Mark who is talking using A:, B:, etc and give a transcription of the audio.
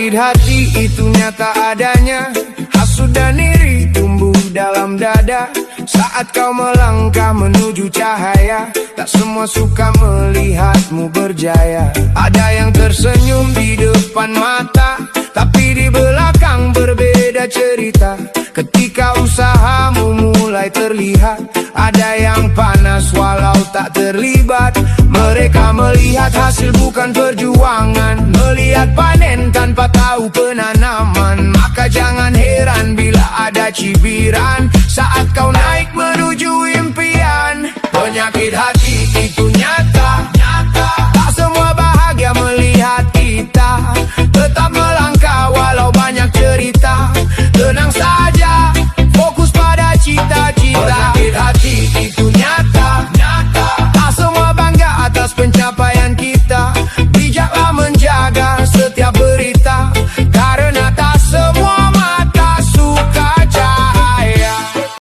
A: Sakit hati itu nyata adanya, hasut dan iri tumbuh dalam dada. Saat kau melangkah menuju cahaya, tak semua suka melihatmu berjaya. Ada yang tersenyum di depan mata, tapi di belakang berbeda cerita. Ketika usahamu mulai terlihat, ada yang panas walau tak terlibat. Mereka melihat hasil bukan perjuangan, melihat panen tanpa tahu penanaman. Maka jangan heran bila ada cibiran saat kau naik menuju impian. Penyakit hati itu nyata,